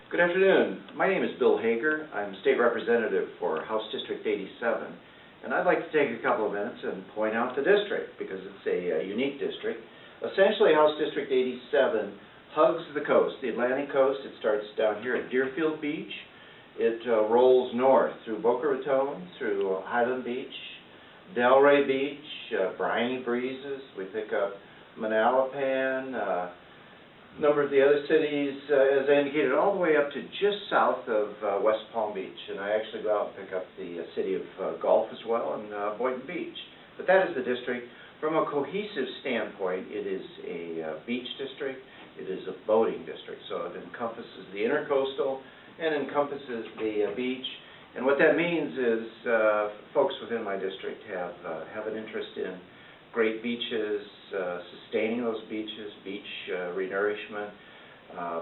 Good afternoon. My name is Bill Hager. I'm State Representative for House District 87, and I'd like to take a couple of minutes and point out the district because it's a unique district. Essentially, House District 87 hugs the coast, the Atlantic coast. It starts down here at Deerfield Beach. It rolls north through Boca Raton, through Highland Beach, Delray Beach, briny breezes. We pick up Manalapan, a number of the other cities, as I indicated, all the way up to just south of West Palm Beach. And I actually go out and pick up the city of Gulf as well, and Boynton Beach. But that is the district. From a cohesive standpoint, it is a beach district. It is a boating district. So it encompasses the intercoastal and encompasses the beach. And what that means is folks within my district have an interest in great beaches, sustaining those beaches, beach renourishment,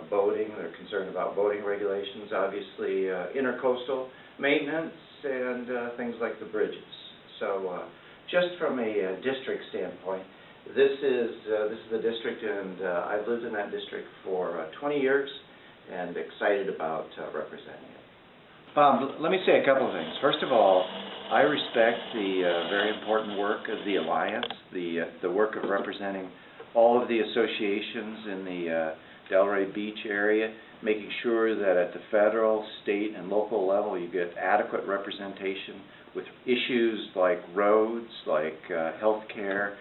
boating. They're concerned about boating regulations, obviously intercoastal maintenance, and things like the bridges. So just from a district standpoint, this is the district, and I've lived in that district for 20 years and excited about representing it. Bob, let me say a couple of things. First of all, I respect the very important work of the Alliance, the work of representing all of the associations in the Delray Beach area, making sure that at the federal, state, and local level you get adequate representation with issues like roads, like health care,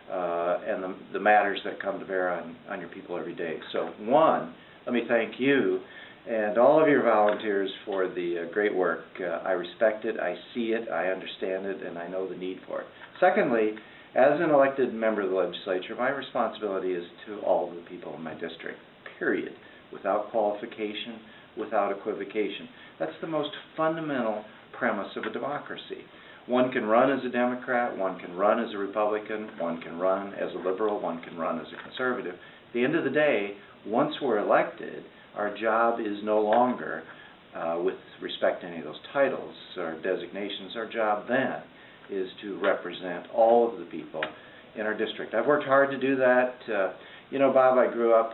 and the matters that come to bear on your people every day. So one, let me thank you and all of your volunteers for the great work. I respect it, I see it, I understand it, and I know the need for it. Secondly, as an elected member of the legislature, my responsibility is to all of the people in my district, period, without qualification, without equivocation. That's the most fundamental premise of a democracy. One can run as a Democrat, one can run as a Republican, one can run as a liberal, one can run as a conservative. At the end of the day, once we're elected, our job is no longer, with respect to any of those titles or designations, our job then is to represent all of the people in our district. I've worked hard to do that. You know, Bob, I grew up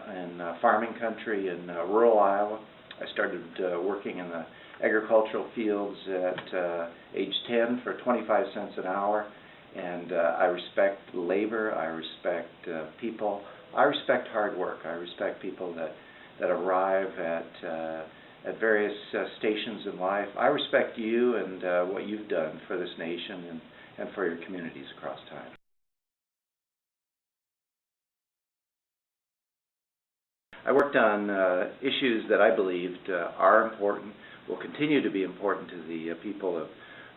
in farming country in rural Iowa. I started working in the agricultural fields at age 10 for 25 cents an hour, and I respect labor, I respect people, I respect hard work, I respect people that arrive at various stations in life. I respect you and what you've done for this nation and for your communities across time. I worked on issues that I believed are important, will continue to be important to the people of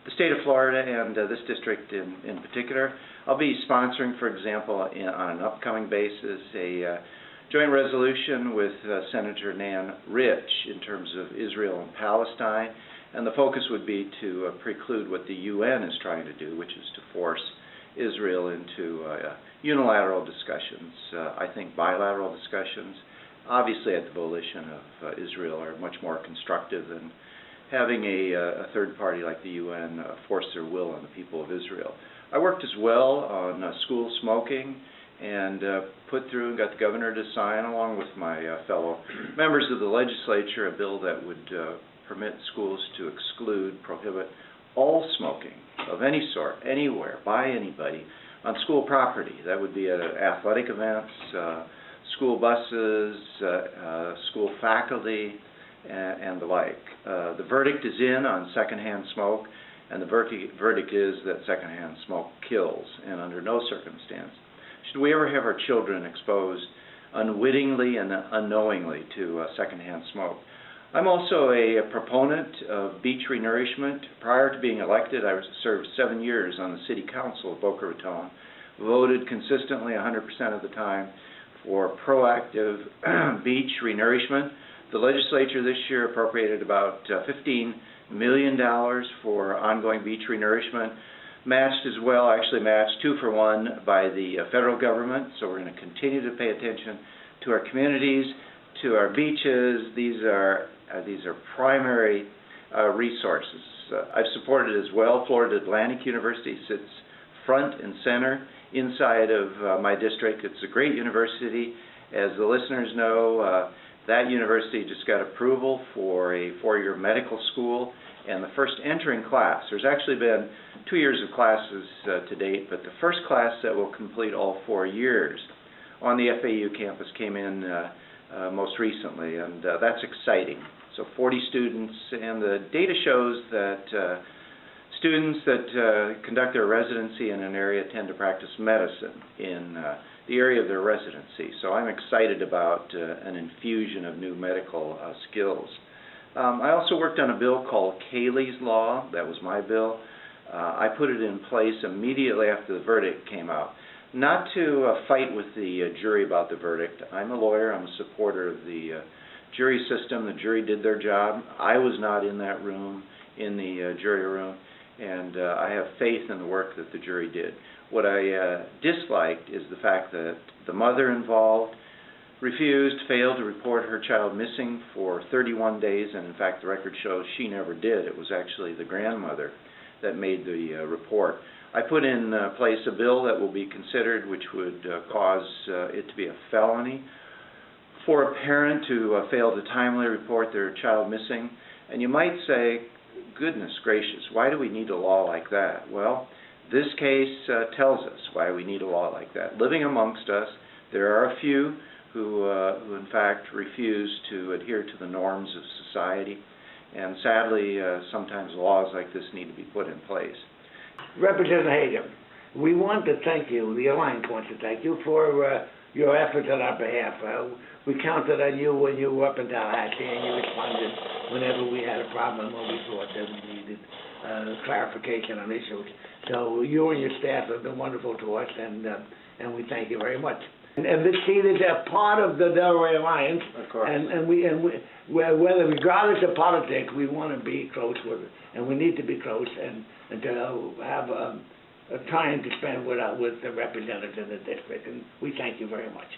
the state of Florida and this district in particular. I'll be sponsoring, for example, on an upcoming basis, a joint resolution with Senator Nan Rich in terms of Israel and Palestine, and the focus would be to preclude what the UN is trying to do, which is to force Israel into unilateral discussions. I think bilateral discussions, obviously at the volition of Israel, are much more constructive than having a third party like the UN force their will on the people of Israel. I worked as well on school smoking and put through and got the governor to sign, along with my fellow members of the legislature, a bill that would permit schools to exclude, prohibit all smoking of any sort, anywhere, by anybody, on school property. That would be at athletic events, school buses, school faculty, and the like. The verdict is in on secondhand smoke, and the verdict is that secondhand smoke kills, and under no circumstance should we ever have our children exposed unwittingly and unknowingly to secondhand smoke. I'm also a proponent of beach renourishment. Prior to being elected, I served 7 years on the City Council of Boca Raton, voted consistently 100% of the time for proactive beach renourishment. The legislature this year appropriated about $15 million for ongoing beach renourishment, matched as well, actually matched 2-for-1 by the federal government. So we're going to continue to pay attention to our communities, to our beaches. These are primary resources. I've supported as well. Florida Atlantic University sits front and center inside of my district. It's a great university. As the listeners know, That university just got approval for a 4-year medical school, and the first entering class, there's actually been 2 years of classes to date, but the first class that will complete all 4 years on the FAU campus came in most recently, and that's exciting. So 40 students, and the data shows that students that conduct their residency in an area tend to practice medicine in the area of their residency. So I'm excited about an infusion of new medical skills. I also worked on a bill called Caylee's Law. That was my bill. I put it in place immediately after the verdict came out. Not to fight with the jury about the verdict. I'm a lawyer. I'm a supporter of the jury system. The jury did their job. I was not in that room, in the jury room, and I have faith in the work that the jury did. What I disliked is the fact that the mother involved failed to report her child missing for 31 days, and in fact the record shows she never did. It was actually the grandmother that made the report. I put in place a bill that will be considered which would cause it to be a felony for a parent to fail to timely report their child missing. And you might say, goodness gracious, why do we need a law like that? Well, this case tells us why we need a law like that. Living amongst us, there are a few who in fact refuse to adhere to the norms of society, and sadly sometimes laws like this need to be put in place. Representative Hager, we want to thank you, the Alliance wants to thank you for your efforts on our behalf. We counted on you when you were up in Tallahassee, and you responded whenever we had a problem or we thought that we needed clarification on issues. So you and your staff have been wonderful to us, and we thank you very much. And this seat is a part of the Delray Alliance, of course. and whether regardless of politics, we want to be close with it, and we need to be close and to have a time to spend with the representatives in the district, and we thank you very much.